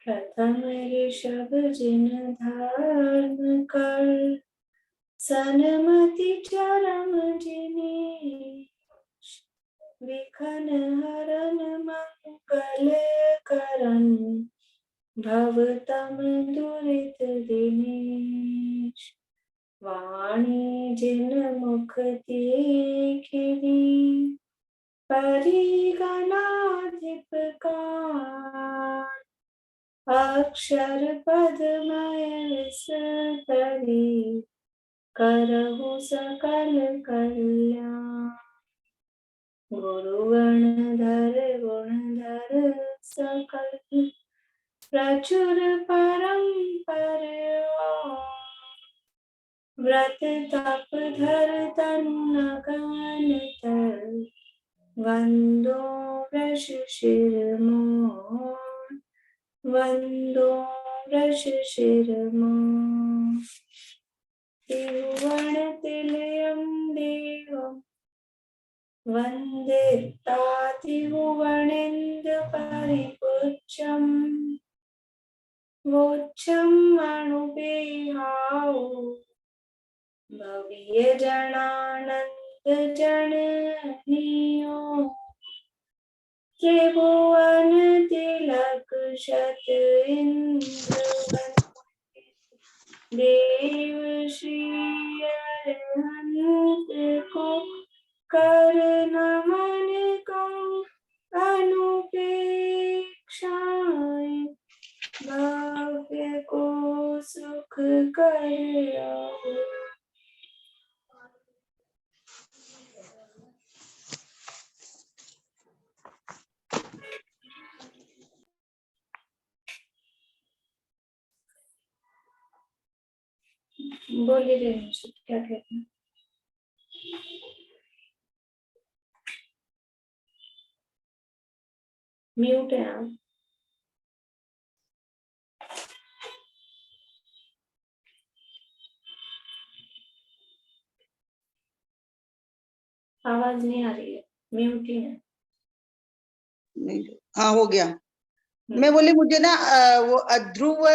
प्रथम ऋषभ जिन धर्म कर, सनमति चरम जिनेश। विघ्न हरन मंगल करन, भवतम दुरित दिनेश। वाणी जिन मुख देखी, परिगणाधिपकार। अक्षर पदमय विस्तरी, करहु सकल कल्याण। गुरुगणधर गुणधर सकल, प्रचुर परंपर। व्रत तप धर तन्नगन तर, वंदो वृष शिरमोर। वंदो वृष शिरमोर। त्रिभुवन तिलयं देवं, वन्दिता त्रिभुवनेन्दु परिपूज्यम्। वोच्छं अणुपेहाओ, भव्य जनानंद जननियो। त्रिभुवन तिलक शत इंद्र देव श्री अरहंत को। कर नमन कहूँ अनुपेक्षाएं, भव्य को सुख कर आओ। बोलिए रेणु, क्या कहते हैं? म्यूट है आप। आवाज नहीं आ रही है, म्यूट ही है। नहीं, हाँ हो गया। मैं बोली मुझे ना वो अध्रुव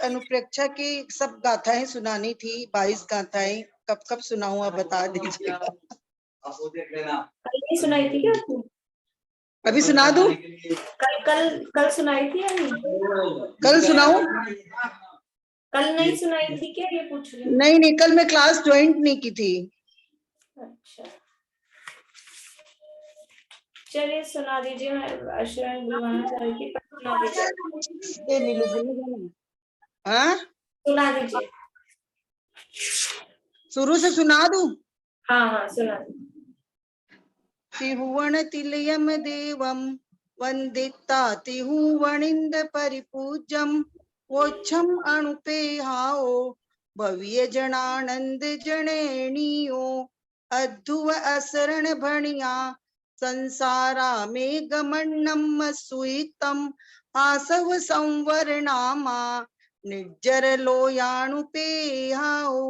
अनुप्रेक्षा की सब गाथाएं सुनानी थी, 22 गाथाएं। कब कब सुनाऊं आप बता दीजिएगा। कल नहीं सुनाई थी क्या आपने? अभी सुना दूं? कल कल कल सुनाई थी या नहीं? कल सुनाऊं? कल नहीं सुनाई थी क्या, ये पूछ रही हूँ। नहीं नहीं, कल मैं क्लास ज्वाइन नहीं की थी। अच्छा, चलिए सुना दीजिए। अश्विन गुरुवाना सर की सुना दीजिए। हाँ, सुना दीजिए। शुरू से सुना दूं? हाँ हाँ सुना दीजिए। त्रिभुवन तिलयम देवम, वंदिता त्रिभुवनिंद परिपूज्यम। वोच्छम अणुपेहाओ, भव्य जनानंद जनेणियो। अध्रुव असरण भणिया, संसारा में गमन्नम सुहितम। आसव संवरनामा, निर्जर लोयाणुपेहाओ।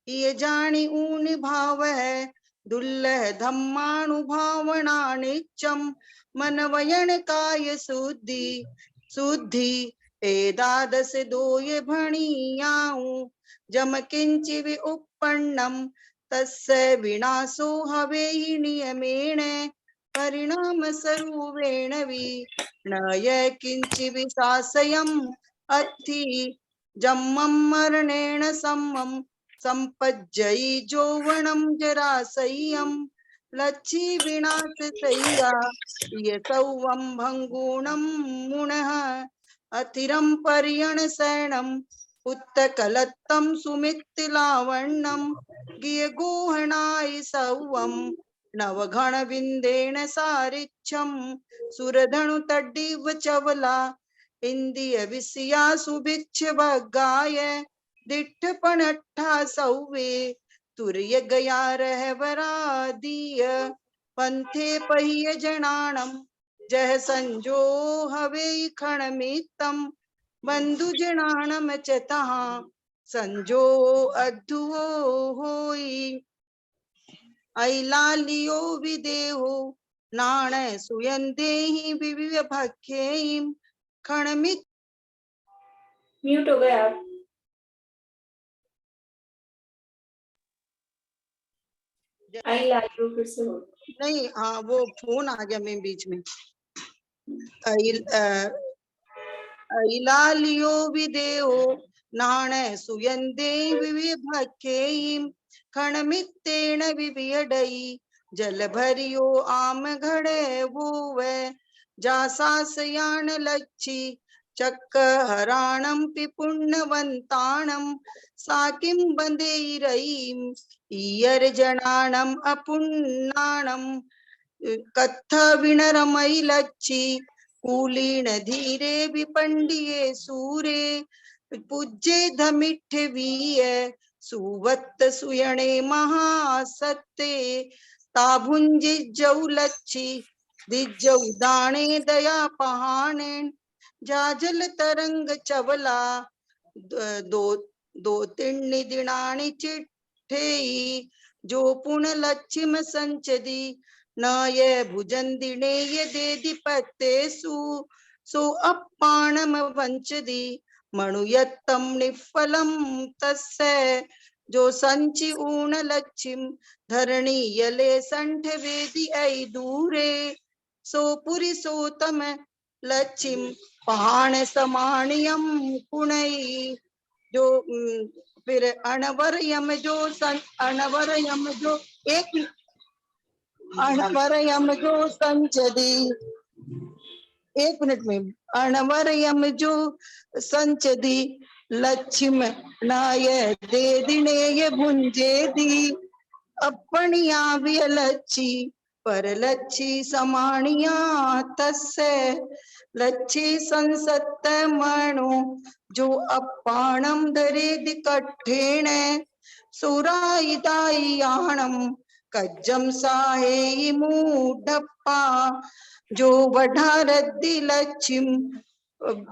ये जानी ऊन भाव है, दुल्लह धम्मानुभावना नित्यम। मनवयन काय शुद्धि शुद्धि, एदादस दोय भणियाऊ। जम किंचि विउपन्नम, तस्य विनाशो हवेहि नियमेन। परिणाम स्वरूपेण विनय किंचि विशासयम् अत्थि। जम्मं मरणेन सम्मं संपज्जयि यौवनं जराशय्यं। लच्छी विनाशशय्या यतौवं भङ्गूणं मुनः। अथिरं पर्यणशयनं, उत्तकलत्तं सुमित्तिलावण्यं। गियगोहनाय सौवं, नवघणविन्देन सारिच्छं। सुरधनुतडिव चवला, इंदिय विषया सुभिक्ष भगाय। दिठपनट्ठा सौवे, तुर्य गया रहबरा दिय। पंथे पहिय जनाणम, जह संजो हवे खणमितम। बंधु जनाणम चतहा, संजो अद्धुओ होई। ऐलालियो विदेहो, नाण सुयंदेहि विविध भखेयिम। खणमित म्यूट हो गए आप। आई लाइव फिर से हो। नहीं, हाँ वो फोन आ गया मैं बीच में। अइलालियो विदेओ नाणे सुयंदे विविभक्केयिं खणमित्तेन विवियडई जल भरियो आम घड़े वूवे जासासयान लच्छी चक्क हराणं पिपुण्यवन्ताणं साकिं बंदेरईं ईयर जनाणं अपुण्णाणं कत्थ विनरमई लच्छी कूलीन धीरे विपंडिये सूरे पूज्ये धमिठ वीय सुवत्त सुयणे महासत्ते ताभुंजि जौ लच्छी दिज्जौ दाणे दया पहाणे जाजल तरंग चवला दो दो तिण्णि दिनानि चिट्ठेयी जो पुन लच्छिम संचदी न ये भुजंदिने ये देदिपत्ते सु अप्पाणम वंचदी मणुयत्तम निफलम तस्य जो संचि ऊन लच्छिम धरणी यले संठ वेदी ऐ दूरे सो पुरी सोतम लच्छिम पहाण समाणियम कुणई जो फिर अणवर यम जो अणवर यम जो एक अणवर यम जो संचदी, 1 मिनट में, अणवर यम जो संचदी लक्ष्म नाय दे दिने ये भुंजे दी अपनिया विलच्छी पर लच्छी समाणिया तस्य लच्छी संसत्त मणु जो अपाणम धरे दिकठेण सुराइदायाणम कज्जम साहे मूढप्पा जो वढ़ारद्दि लक्ष्म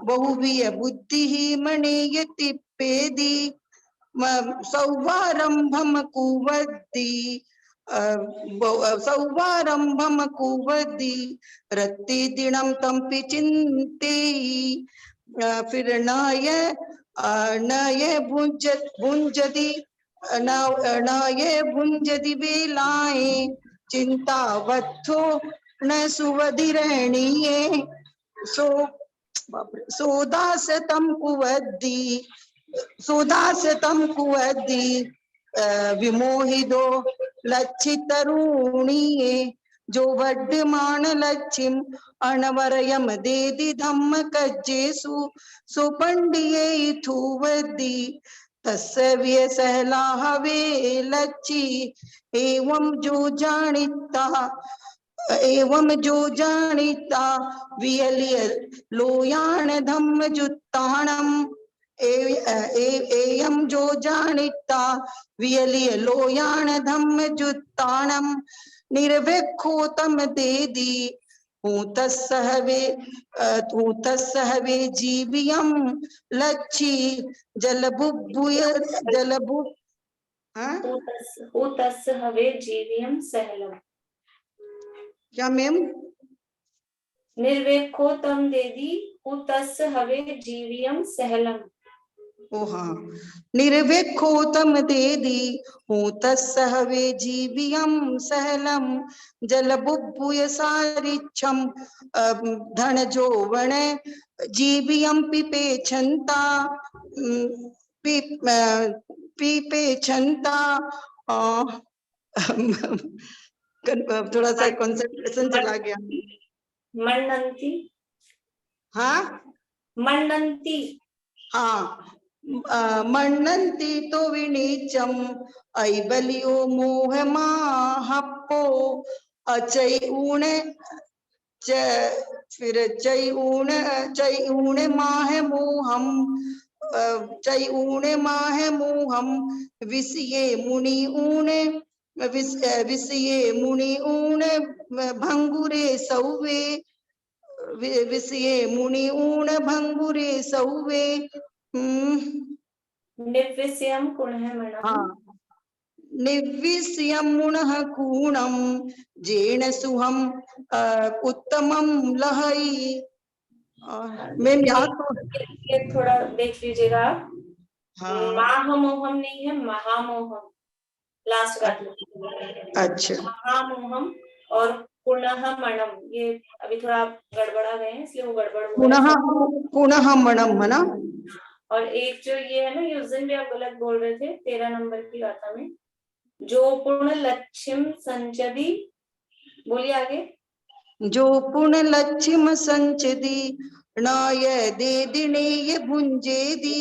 बहुविय बुद्धि मणेयति पेदी सौवारंभम कुवद्दी सौवारंभम कुवद्दी रत्ति दिनम तंपि चिंतेयी फिर नये भुंजदी नये भुंजदी बेलाए चिंता वत्थो न सुवधिरणीये सोदासतम कुवद्दी विमोहिदो लच्छितरुणीये जो वड्डमान लच्छिम अणवरयम देदि धम्म कज्जेसु सुपंडिये थुवद्दी तस्य व्यसहला हवे लच्छी एवं जो जानिता वियलिय लोयान धम्म जुत्ताणम एयम जो जानिता वियलिय लोयान धम्म जुत्ताणम निर्विक्षोतम देदी हूँ तस्सहवे जीवियम लच्छी जलबु तस्य हवे जीवियम सहलम। क्या मैम? निर्वेक्षो तम देदी तस्य हवे जीवियम सहलम। ओ हाँ, निर्वेक्षोतम देदी हूँ तस्य हवे जीवियम सहलम जलबुभुय सारिच्छम धन जोवण जीवियम पिपे छंता पीपे छंता थोड़ा सा कंसंट्रेशन चला गया। मन्नंती, हाँ मन्नंती, हाँ मन्नंती तो विनीचम ऐबलियो मोह माहप्पो अचै ऊणे फिर चै ऊणे माह मोहम चै ऊणे माह मोहम विषये मुनि ऊणे विषये मुनि ऊणे भंगुरे सौवे विषये मुनि ऊण भंगुरे सौवे निर्विषयम कुणः मणः। हाँ, निर्विषयम मुनः कूणम जेन सुहम उत्तमम लहई और मैम यहाँ तो ये थोड़ा देख लीजिएगा आप। हाँ महामोहम नहीं है, महामोहम लास्ट गाथा। अच्छा महामोहम और पुनः मणम, ये अभी थोड़ा आप गड़बड़ा गए हैं इसलिए वो गड़बड़ हुआ पुनः है। पुनः मणम है ना। और एक जो ये है ना, ये उस दिन भी आप गलत बोल रहे थे 13 नंबर की गाथा में, जो पूर्ण लक्ष्यम संचदी, बोलिए आगे। जो पूर्ण लक्ष्यम संचदी नाय दे दिनेय भुंजेदी।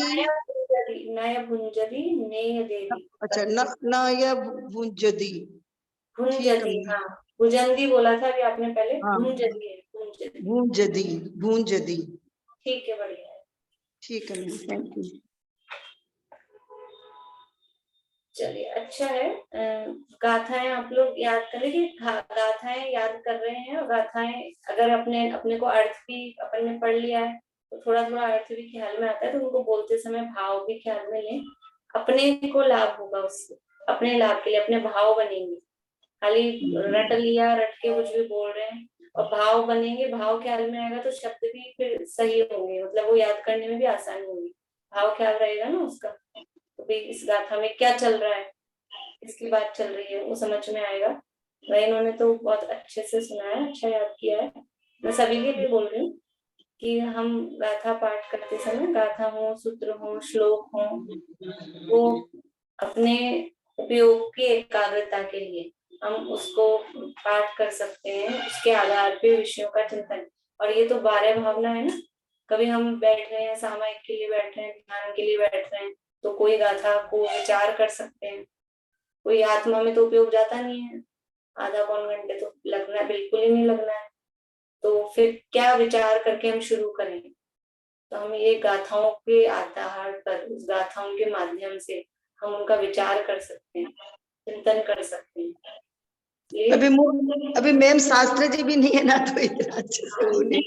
नय भुंजदी नेय देवी। अच्छा नाय भुंजदी, ठीक भुंजदी, है। हाँ भुजंदी बोला था अभी आपने पहले, हाँ भुंजदी है, भुंजदी। भुंजदी, भुंजदी, ठीक है, बढ़िया है। ठीक है मैम, थैंक यू। चलिए अच्छा है। गाथाएं आप लोग याद करें कि गाथाएं याद कर रहे हैं, और गाथाएं अगर अपने अपने को अर्थ भी अपन ने पढ़ लिया है तो थोड़ा थोड़ा अर्थ भी ख्याल में आता है, तो उनको बोलते समय भाव भी ख्याल में लें। अपने को लाभ होगा उससे, अपने लाभ के लिए अपने भाव बनेंगे। खाली रट लिया, रट के कुछ भी बोल रहे हैं, और भाव बनेंगे, भाव ख्याल में आएगा तो शब्द भी फिर सही होंगे, मतलब वो याद करने में भी आसानी होगी। भाव ख्याल रहेगा ना उसका, तो भी इस गाथा में क्या चल रहा है, किसकी बात चल रही है, वो समझ में आएगा। वह इन्होंने तो बहुत अच्छे से सुनाया, अच्छा याद किया है। मैं सभी के लिए बोल रही हूँ कि हम गाथा पाठ करते समय, गाथा हो, सूत्र हो, श्लोक हो, वो अपने उपयोग की एकाग्रता के लिए हम उसको पाठ कर सकते हैं, उसके आधार पे विषयों का चिंतन। और ये तो 12 भावना है ना, कभी हम बैठ रहे हैं सामायिक के लिए, बैठ रहे हैं ध्यान के लिए, बैठ रहे हैं तो कोई गाथा को विचार कर सकते हैं। कोई आत्मा में तो उपयोग जाता नहीं है, आधा पौन घंटे तो लगना बिल्कुल ही नहीं लगना है, तो फिर क्या विचार करके हम शुरू करें। तो हम ये गाथाओं के आधार पर, उस गाथाओं के माध्यम से हम उनका विचार कर सकते हैं, चिंतन कर सकते हैं। ये अभी मैम शास्त्र जी भी नहीं है ना, तो इतना अच्छे से वो नहीं।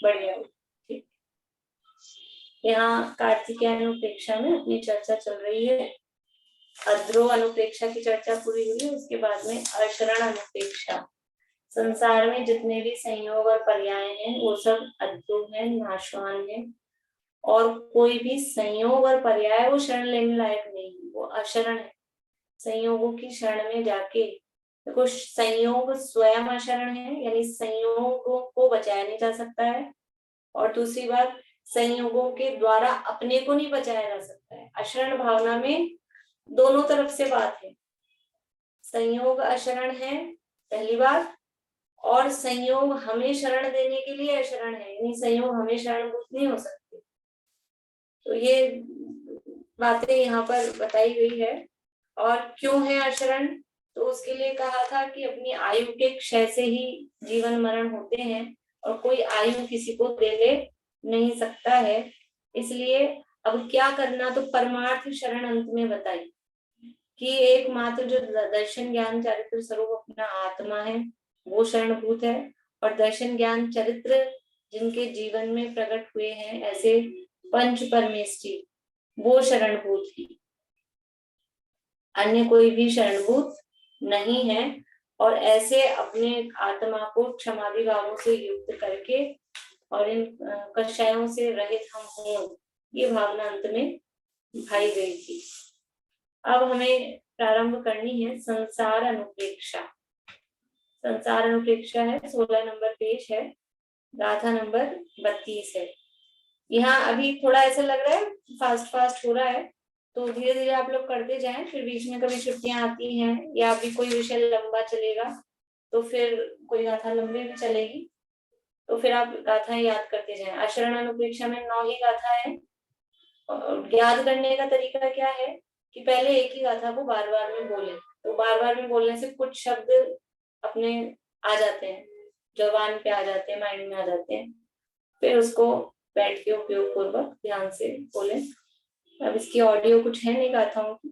बढ़िया, ठीक। यहाँ कार्तिकेय अनुप्रेक्षा में अपनी चर्चा चल रही है। अद्रो अनुप्रेक्षा की चर्चा पूरी हुई, उसके बाद में अशरण अनुप्रेक्षा। संसार में जितने भी संयोग और पर्याय हैं वो सब अद्भुत है, नाशवान है, और कोई भी संयोग और पर्याय वो शरण लेने लायक नहीं, वो अशरण है। संयोगों की शरण में जाके देखो, संयोग स्वयं अशरण है, यानी संयोगों को बचाया नहीं जा सकता है, और दूसरी बात, संयोगों के द्वारा अपने को नहीं बचाया जा सकता है। अशरण भावना में दोनों तरफ से बात है, संयोग अशरण है पहली बात, और संयोग हमें शरण देने के लिए अशरण है, यानी संयोग हमें शरणभूत नहीं हो सकते। तो ये बातें यहाँ पर बताई गई है। और क्यों है अशरण, तो उसके लिए कहा था कि अपनी आयु के क्षय से ही जीवन मरण होते हैं, और कोई आयु किसी को दे ले नहीं सकता है। इसलिए अब क्या करना, तो परमार्थ शरण अंत में बताई कि एकमात्र जो दर्शन ज्ञान चरित्र स्वरूप अपना आत्मा है वो शरणभूत है, और दर्शन ज्ञान चरित्र जिनके जीवन में प्रकट हुए हैं ऐसे पंच परमेष्ठी, वो शरणभूत है, अन्य कोई भी शरणभूत नहीं है। और ऐसे अपने आत्मा को क्षमादि भावों से युक्त करके और इन कषायों से रहित हम हों, ये भावना अंत में भाई गई थी। अब हमें प्रारंभ करनी है संसार अनुप्रेक्षा। संसार अनुप्रेक्षा है, 16 नंबर पेज है, गाथा नंबर 32 है। यहाँ अभी थोड़ा ऐसा लग रहा है फास्ट फास्ट हो रहा है, तो धीरे धीरे आप लोग करते जाएं, फिर बीच में कभी छुट्टियां आती हैं या अभी कोई विषय लंबा चलेगा तो फिर कोई गाथा लंबी भी चलेगी, तो फिर आप गाथाएं याद करते जाएं। अशरण अनुप्रेक्षा में 9 ही गाथा है। याद करने का तरीका क्या है कि पहले एक ही गाथा को बार बार में बोले, तो बार बार में बोलने से कुछ शब्द अपने आ जाते हैं, जबान पे आ जाते हैं, माइंड में आ जाते हैं, फिर उसको बैठ के उपयोग पूर्वक ध्यान से बोले। अब इसकी ऑडियो कुछ है नहीं गाथाओं की,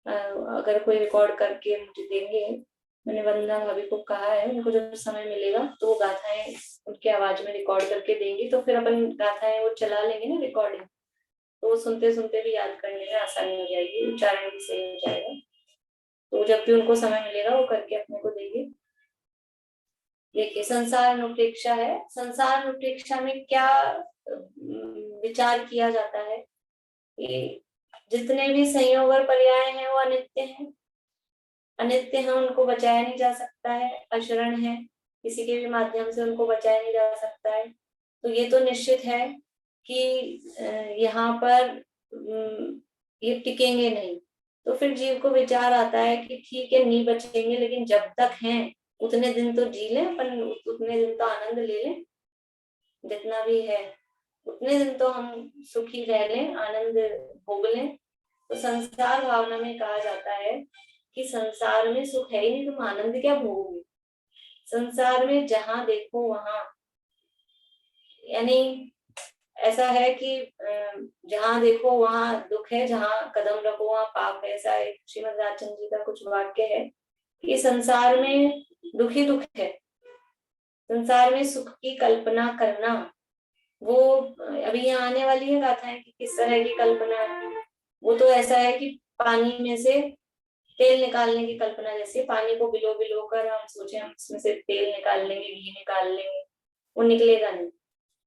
अगर कोई रिकॉर्ड करके मुझे देंगे, मैंने वंदना भाभी को कहा है, उनको जब समय मिलेगा तो वो गाथाएं उनके आवाज में रिकॉर्ड करके देंगी, तो फिर अपन गाथाएं वो चला लेंगे ना रिकॉर्डिंग, तो वो सुनते सुनते भी याद करने में आसानी हो जाएगी, उच्चारण भी सही हो जाएगा। तो जब भी उनको समय मिलेगा वो करके अपने को देंगे। देखिए संसार अनुप्रेक्षा है। संसार अनुप्रेक्षा में क्या विचार किया जाता है कि जितने भी संयोग और पर्याय हैं वो अनित्य हैं। अनित्य है, उनको बचाया नहीं जा सकता है, अशरण है, किसी के भी माध्यम से उनको बचाया नहीं जा सकता है। तो ये तो निश्चित है कि यहाँ पर ये टिकेंगे नहीं। तो फिर जीव को विचार आता है कि ठीक है नहीं बचेंगे, लेकिन जब तक हैं उतने दिन तो जी लें अपन, उतने दिन तो आनंद ले लें, जितना भी है उतने दिन तो हम सुखी रह लें, आनंद भोग लें। तो संसार भावना में कहा जाता है कि संसार में सुख है ही नहीं, तुम आनंद क्या भोगोगे। संसार में जहां देखो वहां, यानी ऐसा है कि जहां देखो वहां दुख है, जहां कदम रखो वहां पाप है। ऐसा एक श्रीमद राजचंद्र जी का कुछ वाक्य है कि संसार में दुख ही दुख है। संसार में सुख की कल्पना करना, वो अभी यहाँ आने वाली है गाथाएं कि किस तरह की कल्पना है। वो तो ऐसा है कि पानी में से तेल निकालने की कल्पना, जैसे पानी को बिलो बिलो कर हम सोचे हम इसमें से तेल निकाल लेंगे, घी निकाल लेंगे, वो निकलेगा नहीं।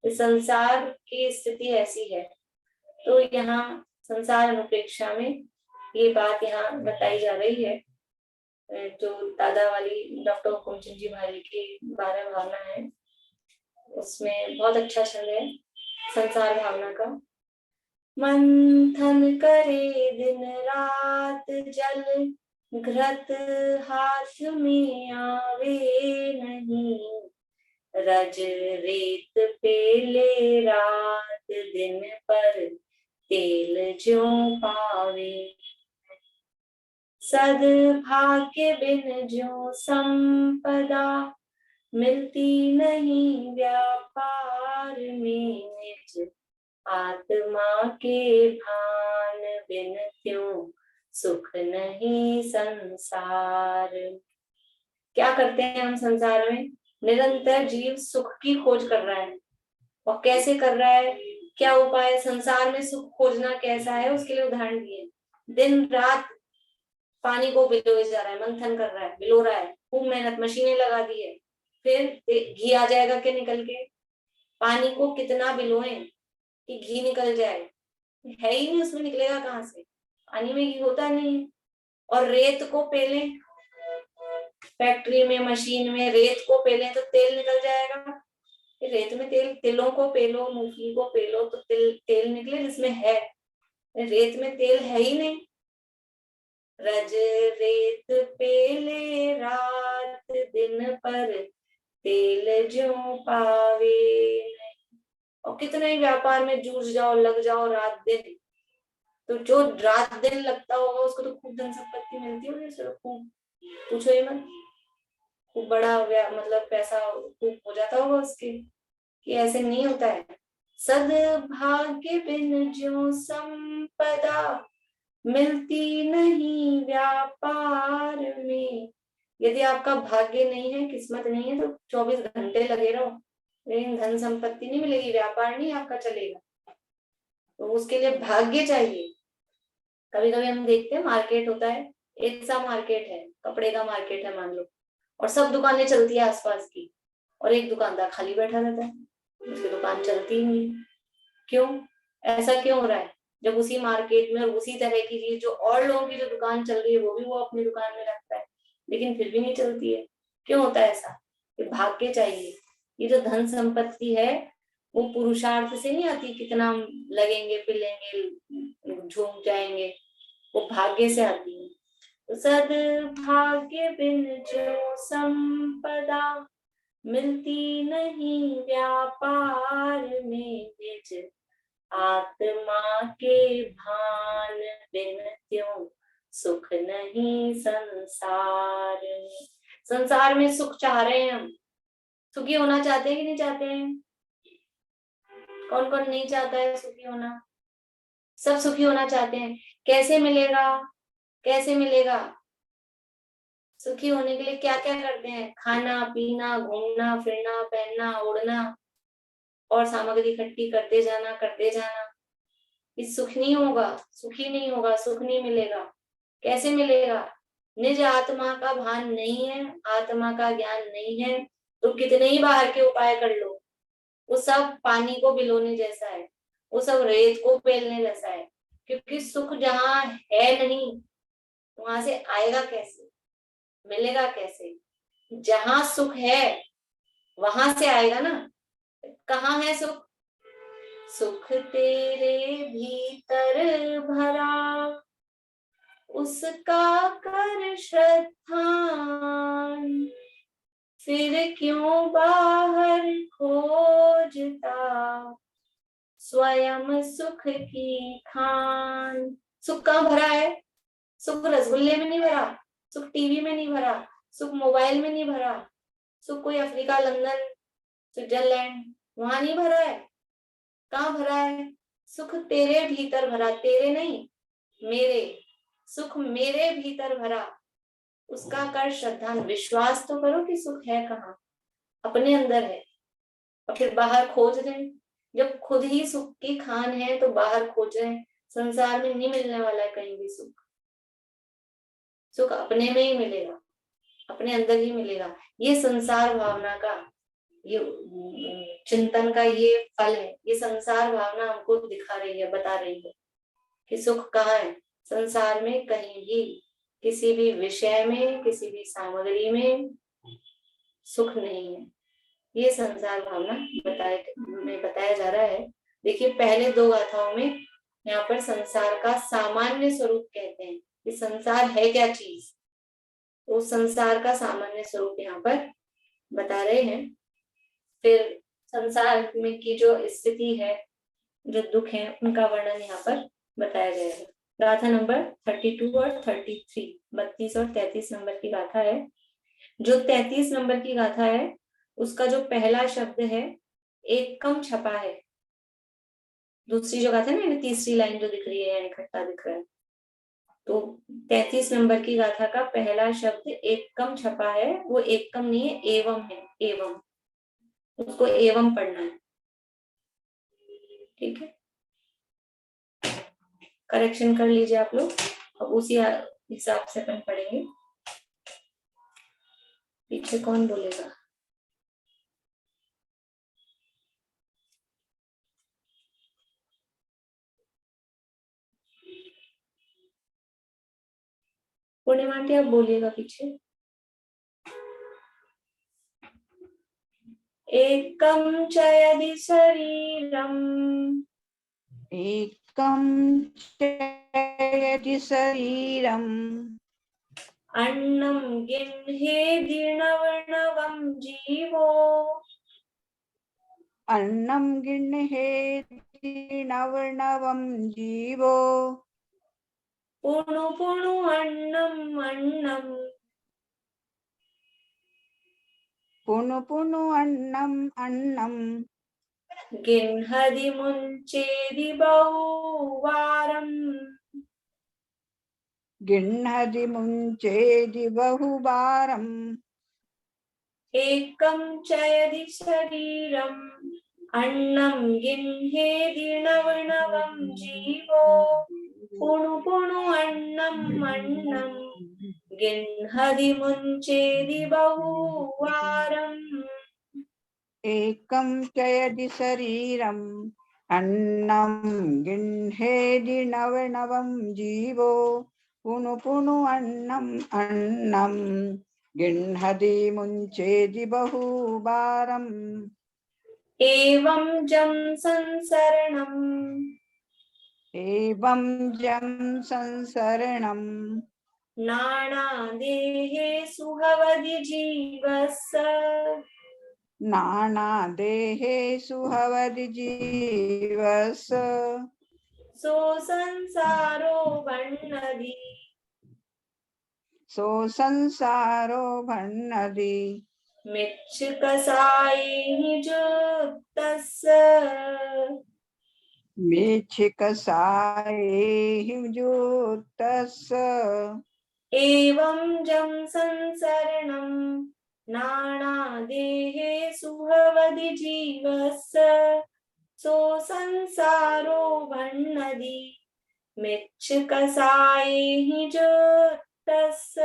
तो संसार की स्थिति ऐसी है। तो यहाँ संसार अनुप्रेक्षा में ये बात यहाँ बताई जा रही है, जो दादा वाली डॉक्टर हुकुमचंद जी भाई की 12 भावना है, उसमें बहुत अच्छा छंद है संसार भावना का। मंथन करे दिन रात जल, घृत हाथ में आवे नहीं, रज रेत पेले रात दिन पर तेल ज्यों पावे, सद्भाग्य बिन ज्यों संपदा, मिलती नहीं व्यापार में निज, आत्मा के भान बिन त्यों सुख नहीं संसार। क्या करते हैं हम संसार में? निरंतर जीव सुख की खोज कर रहा है। और कैसे कर रहा है, क्या उपाय है? संसार में सुख खोजना कैसा है उसके लिए उदाहरण दिए। दिन रात पानी को बिलोए जा रहा है, मंथन कर रहा है, बिलो रहा है, खूब मेहनत, मशीनें लगा दी है, फिर घी आ जाएगा क्या निकल के? पानी को कितना बिलोए कि घी निकल जाए, है ही नहीं, उसमें निकलेगा कहाँ से? पानी में घी होता नहीं है। और रेत को पेले, फैक्ट्री में मशीन में रेत को पेले तो तेल निकल जाएगा। रेत में तेल, तिलों को पेलो, मूंगफली को पेलो तो तेल निकले जिसमें है। रेत में तेल है ही नहीं। रज रेत पेले रात दिन पर तेल ज्यों पावे। और कितने ही व्यापार में जूझ जाओ, लग जाओ रात दिन, तो जो रात दिन लगता होगा उसको तो खूब धन संपत्ति मिलती होगी, खूब पूछो ही मत, खूब बड़ा मतलब पैसा खूब हो जाता होगा उसके। कि ऐसे नहीं होता है। सद्भाग्य बिन ज्यों संपदा, मिलती नहीं व्यापार में। यदि आपका भाग्य नहीं है, किस्मत नहीं है, तो 24 घंटे लगे रहो, लेकिन धन संपत्ति नहीं मिलेगी, व्यापार नहीं आपका चलेगा। तो उसके लिए भाग्य चाहिए। कभी कभी हम देखते हैं मार्केट होता है, एक सा मार्केट है, कपड़े का मार्केट है मान लो, और सब दुकानें चलती है आसपास की, और एक दुकानदार खाली बैठा रहता है, उसकी दुकान चलती ही नहीं। क्यों? ऐसा क्यों हो रहा है? जब उसी मार्केट में और उसी तरह की चीज जो और लोगों की जो दुकान चल रही है वो भी वो अपनी दुकान में रखता है, लेकिन फिर भी नहीं चलती है। क्यों होता है ऐसा? कि भाग्य चाहिए। ये जो धन संपत्ति है वो पुरुषार्थ से नहीं आती, कितना हम लगेंगे पिलेंगे झूम जाएंगे, वो भाग्य से आती है। तो सद्भाग्य बिन जो संपदा, मिलती नहीं व्यापार में निज, आत्मा के भान बिन त्यों सुख नहीं संसार। संसार में सुख चाह रहे हैं हम, सुखी होना चाहते हैं कि नहीं चाहते हैं? कौन कौन नहीं चाहता है सुखी होना? सब सुखी होना चाहते हैं। कैसे मिलेगा? कैसे मिलेगा? सुखी होने के लिए क्या क्या करते हैं? खाना पीना, घूमना फिरना, पहनना ओढ़ना, और सामग्री इकट्ठी करते जाना करते जाना। इस सुख नहीं होगा, सुखी नहीं होगा, सुख नहीं मिलेगा। कैसे मिलेगा? निज आत्मा का भान नहीं है, आत्मा का ज्ञान नहीं है, तो कितने ही बाहर के उपाय कर लो, वो सब पानी को भिगोने जैसा है, वो सब रेत को पेलने जैसा है। क्योंकि सुख जहाँ है नहीं, वहां से आएगा कैसे, मिलेगा कैसे? जहां सुख है वहां से आएगा ना। कहाँ है सुख? सुख तेरे भीतर भरा, उसका कर श्रद्धान, फिर क्यों बाहर खोजता, स्वयं सुख की खान। सुख कहाँ भरा है? सुख रसगुल्ले में नहीं भरा, सुख टीवी में नहीं भरा, सुख मोबाइल में नहीं भरा, सुख कोई अफ्रीका, लंदन, स्विट्जरलैंड वहां नहीं भरा है। कहाँ भरा है? सुख तेरे भीतर भरा, तेरे नहीं मेरे, सुख मेरे भीतर भरा, उसका कर श्रद्धान। विश्वास तो करो कि सुख है कहाँ, अपने अंदर है, और फिर बाहर खोज रहे हैं। जब खुद ही सुख की खान है तो बाहर खोज रहे हैं। संसार में नहीं मिलने वाला है कहीं भी सुख, सुख अपने में ही मिलेगा, अपने अंदर ही मिलेगा। ये संसार भावना का, ये चिंतन का ये फल है। ये संसार भावना हमको दिखा रही है, बता रही है कि सुख कहाँ है। संसार में कहीं भी, किसी भी विषय में, किसी भी सामग्री में सुख नहीं है। ये संसार भावना बताया जा रहा है। देखिए पहले दो गाथाओं में यहाँ पर संसार का सामान्य स्वरूप कहते हैं कि संसार है क्या चीज, तो संसार का सामान्य स्वरूप यहाँ पर बता रहे हैं। फिर संसार में की जो स्थिति है, जो दुख है, उनका वर्णन यहाँ पर बताया गया है। गाथा नंबर 32 और 33, 32 और 33 नंबर की गाथा है। जो 33 नंबर की गाथा है उसका जो पहला शब्द है एक कम छपा है। दूसरी जो गाथा है ना, तीसरी लाइन जो दिख रही है इकट्ठा दिख रहा है, तो 33 नंबर की गाथा का पहला शब्द एक कम छपा है। वो एक कम नहीं है, एवं है, एवं, उसको एवं पढ़ना है। ठीक है, करेक्शन कर लीजिए आप लोग। अब उसी हिसाब से अपन पढ़ेंगे। पीछे कौन बोलेगा? पूर्णिमा आंटी आप बोलिएगा पीछे। एकम चयदि शरीरम, एकं चयति शरीरम् अन्नं गिन्हेदिर्नवनवं जीवो, अन्नं गृह्णेति नवनवं जीवो पुणु पुणु अन्नम् अन्नम्, पुनु पुनु अन्नम् अन्नम् गिन्हदि मुञ्चेदि बहुवारम्, गृह्णति मुञ्चेदि बहुवारम् एकं चयदि शरीरम् अन्नं गिन्हेदिर्नवनवं जीवो, पुणु पुणु अन्नम् अन्नम्, गिन्हदि मुञ्चेदि बहुवारम्। एकं चयति शरीरम् अन्नं गृह्णेति नवनवं जीवो पुनु पुनु अन्नम् अन्नम् गृह्णति मुञ्चेति बहुवारम् एवं जं संसरणम्, एवं जं संसरणम् नानादेहेषु भवति जीवस्य, नानादेहेषु भवति जीवस्य सो संसारो बह्नति, सो संसारो भण्णति मिच्छकसायैः युक्तस्य, मेच्छिकसायैः युक्तस्य एवं जं संसरणम् नानादेहेषु भवति जीवस्य, सो संसारो बह्नति मिच्छकसायैः युक्तस्य।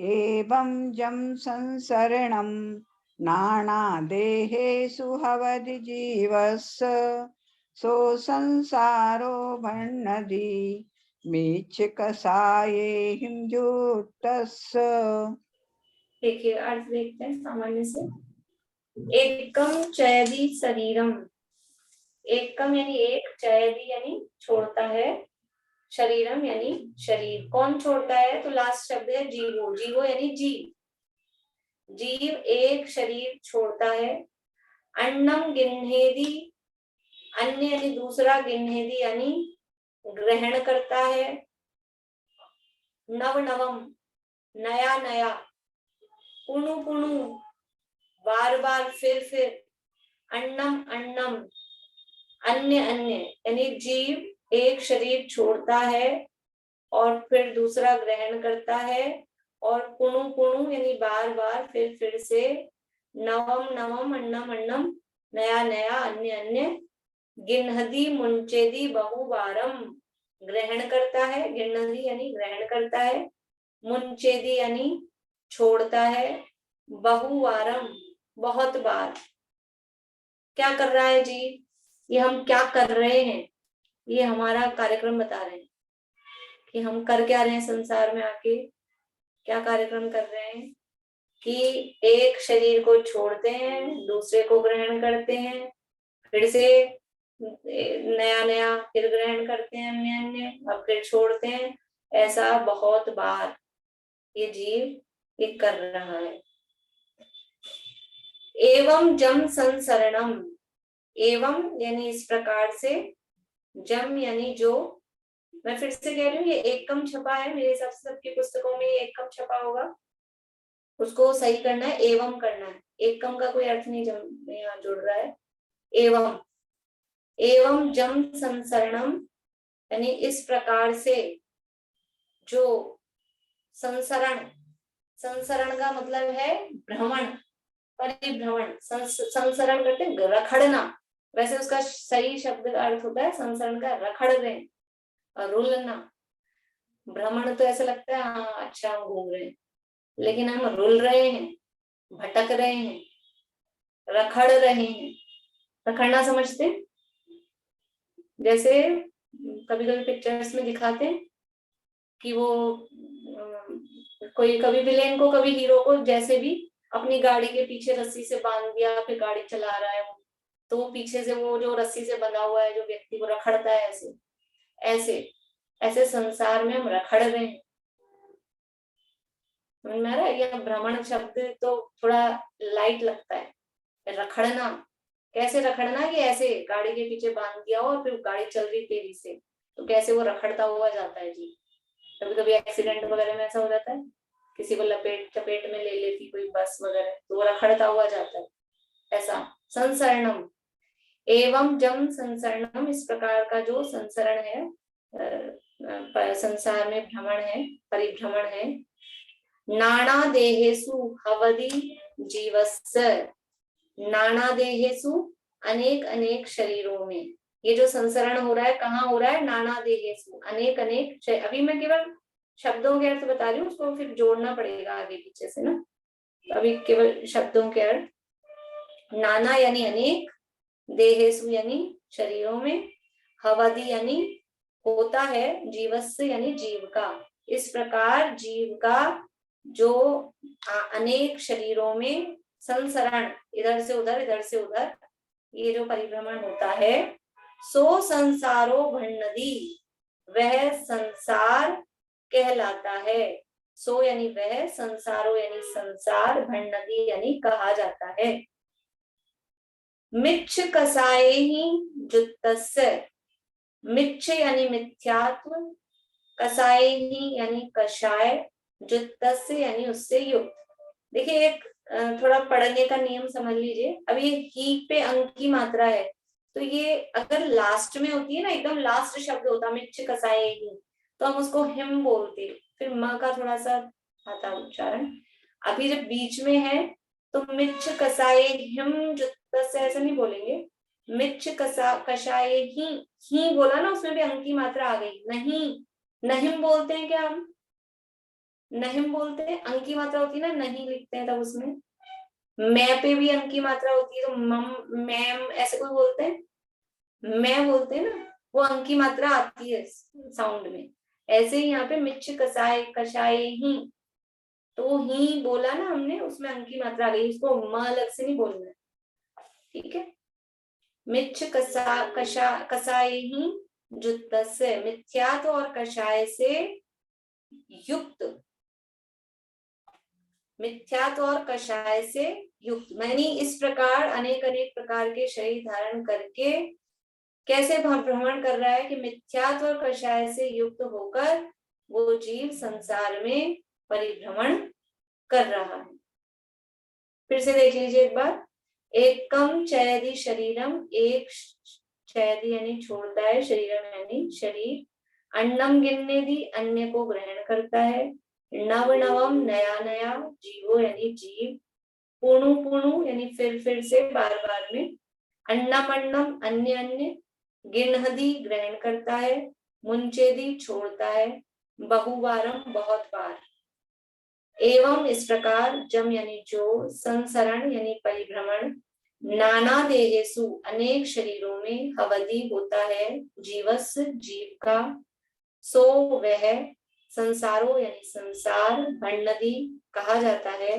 एवं जं संसरणं नानादेहेषु हवति जीवस्य सो संसारो भण्णदि मीच्छकसाये हिंजोतस्य। देखिए अर्थ देखते हैं सामान्य से। एकम चयदी शरीरम, एकम यानी एक, चयदी यानी छोड़ता है, शरीरम यानी शरीर। कौन छोड़ता है? तो लास्ट शब्द है जीवो, जीवो यानी जीव, जीव एक शरीर छोड़ता है। अन्नम गिन्हेदी, अन्य यानी दूसरा, गिन्हेदी यानी ग्रहण करता है। नव नवम नया नया, पुनु पुनु बार बार फिर, अन्नम अन्नम अन्य अन्य यानी जीव एक शरीर छोड़ता है और फिर दूसरा ग्रहण करता है। और पुनु पुनु यानी बार बार फिर से, नवम नवम अन्नम अन्नम नया नया, अन्य अन्य, गिन्हदी मुंचेदी बहुबारम ग्रहण करता है, गिन्हदी यानी ग्रहण करता है, मुंचेदी यानी छोड़ता है, बहुवारम बहुत बार। क्या कर रहा है जी? ये हम क्या कर रहे हैं, ये हमारा कार्यक्रम बता रहे हैं कि हम कर क्या रहे हैं संसार में आके, क्या कार्यक्रम कर रहे हैं कि एक शरीर को छोड़ते हैं, दूसरे को ग्रहण करते हैं, फिर से नया नया, फिर ग्रहण करते हैं अन्य अन्य, अब फिर छोड़ते हैं। ऐसा बहुत बार ये जीव ये कर रहा है। एवं जम संसरणम, एवं यानी इस प्रकार से, जम यानी जो, मैं फिर से कह रही हूँ ये एकम छपा है, मेरे हिसाब से सबकी पुस्तकों में ये एकम छपा होगा, उसको सही करना है, एवं करना है। एकम का कोई अर्थ नहीं जम यहाँ जुड़ रहा है। एवं, एवं जम संसरणम यानी इस प्रकार से जो संसरण, संसरण का मतलब है भ्रमण, परिभ्रमण, संसरण करते हैं रखड़ना, वैसे उसका सही शब्द का अर्थ होता है संसरण का रखड़ रहे और रुलना। भ्रमण तो ऐसा लगता है हाँ अच्छा हम घूम रहे हैं, लेकिन हम रुल रहे हैं, भटक रहे हैं, रखड़ रहे हैं। रखड़ना समझते हैं? जैसे कभी कभी पिक्चर्स में दिखाते हैं कि वो कोई कभी विलेन को कभी हीरो को जैसे भी अपनी गाड़ी के पीछे रस्सी से बांध दिया, फिर गाड़ी चला रहा है वो, तो वो पीछे से वो जो रस्सी से बंधा हुआ है जो व्यक्ति को रखड़ता है, ऐसे ऐसे ऐसे संसार में हम रखड़ रहे हैं। समझ में आ रहा है? यह भ्रमण शब्द तो थोड़ा लाइट लगता है, रखड़ना कैसे रखड़ना कि ऐसे गाड़ी के पीछे बांध दिया हो और फिर गाड़ी चल रही तेजी से, तो कैसे वो रखड़ता हुआ जाता है जी। कभी कभी एक्सीडेंट वगैरह में ऐसा हो जाता है, किसी को चपेट में ले लेती कोई बस वगैरह, तो वो रखड़ता हुआ जाता है। ऐसा संसरणम, एवं जम संसरणम, इस प्रकार का जो संसरण है, संसार में भ्रमण है, परिभ्रमण है। नाना देहेसु हवदि जीवस्य, नाना देहेसु अनेक अनेक शरीरों में, ये जो संसरण हो रहा है कहाँ हो रहा है? नाना देहेसु अनेक अनेक। अभी मैं केवल शब्दों के अर्थ बता रही हूँ, उसको फिर जोड़ना पड़ेगा आगे पीछे से ना, अभी केवल शब्दों के अर्थ। नाना यानी अनेक, देहेसु यानी शरीरों में, हवदि यानी होता है, जीवस्य यानी जीव का। इस प्रकार जीव का जो अनेक शरीरों में संसरण, इधर से उधर इधर से उधर, ये जो परिभ्रमण होता है, सो संसारो भण्णदी, वह संसार कहलाता है। सो यानी वह, संसारो यानी संसार, भण्णदी यानी कहा जाता है। मिच्छ कसाए ही जुत्तस्य, मिच्छ यानी मिथ्यात्व, कसाए ही यानी कषाय, जुत्तस्य यानी उससे युक्त। देखिए एक थोड़ा पढ़ने का नियम समझ लीजिए। अभी ही पे अंक की मात्रा है, तो ये अगर लास्ट में होती है ना, एकदम लास्ट शब्द होता मिच्छ कसाए ही, तो हम उसको हिम बोलते, फिर म का थोड़ा सा आता उच्चारण। अभी जब बीच में है तो मिच्छ कसाए हिम जुत्तस्य ऐसा नहीं बोलेंगे, मिच्छ कषाए ही बोला ना, उसमें भी अंक की मात्रा आ गई। नहीं, नहीं बोलते हैं क्या हम? नहिम बोलते हैं, अंक की मात्रा होती है ना, नहीं लिखते हैं तब उसमें। मैं पे भी अंक की मात्रा होती है, तो मम मैम ऐसे कोई बोलते हैं, मैं बोलते हैं ना, वो अंक की मात्रा आती है साउंड में। ऐसे ही यहाँ पे मिर्च कसाए कषाय ही, तो ही बोला ना हमने, उसमें अंक की मात्रा आ गई, उसको म अलग से नहीं बोलना है, ठीक है। मिर्च कसाय ही जुत्तस्य, मिथ्यात्व और कषाय से युक्त, मिथ्यात्व और कषाय से युक्त, मैंने इस प्रकार अनेक अनेक प्रकार के शरीर धारण करके कैसे भ्रमण कर रहा है कि मिथ्यात्व और कषाय से युक्त होकर वो जीव संसार में परिभ्रमण कर रहा है। फिर से देख लीजिए एक बार। एकम चयदि शरीरम, एक चयदि यानी छोड़ता है, शरीरम यानी शरीर, अन्नम गिनने दी अन्य को ग्रहण करता है, नव नवम नया नया, जीवो यानी जीव, पुणु पुणु यानी फिर से बार बार में, अन्नम अन्नम अन्य अन्य, गिनहदी ग्रहण करता है, मुंचेदी छोड़ता है, बहुवारम बहुत बार, एवं इस प्रकार, जम यानी जो, संसरण यानी परिभ्रमण, नाना देहेसु अनेक शरीरों में, अवधि होता है जीवस जीव का, सो वह, संसारो यानी संसार, भण्णदी कहा जाता है,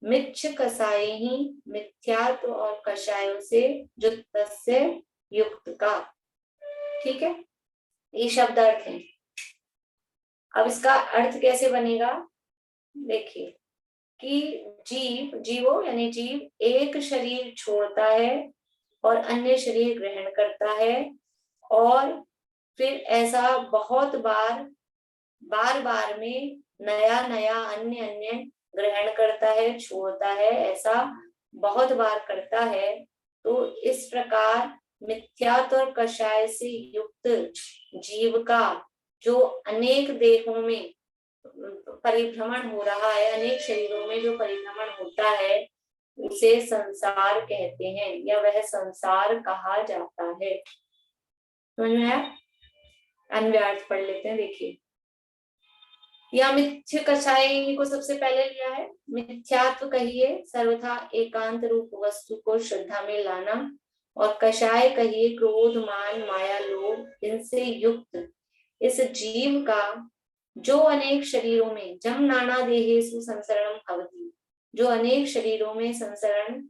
मिच्छ कसाय ही मिथ्यात्व और कषायों से जुत्तस्य युक्त का। ठीक है, ये शब्द अर्थ है। अब इसका अर्थ कैसे बनेगा, देखिए कि जीवो यानी जीव एक शरीर छोड़ता है और अन्य शरीर ग्रहण करता है, और फिर ऐसा बहुत बार बार में नया नया अन्य अन्य ग्रहण करता है, छोड़ता है, ऐसा बहुत बार करता है। तो इस प्रकार मिथ्यात्व और कषाय से युक्त जीव का जो अनेक देहों में परिभ्रमण हो रहा है, अनेक शरीरों में जो परिभ्रमण होता है, उसे संसार कहते हैं, या वह संसार कहा जाता है। समझ में आया? अन्वय अर्थ पढ़ लेते हैं, देखिए। या मिथ्य कषाय को सबसे पहले लिया है, मिथ्यात्व कहिए सर्वथा एकांत रूप वस्तु को श्रद्धा में लाना, और कषाय कहिए क्रोध मान माया लोभ इनसे युक्त इस जीव का जो अनेक शरीरों में, जम नाना देहेषु संसरणम भवति, जो अनेक शरीरों में संसरण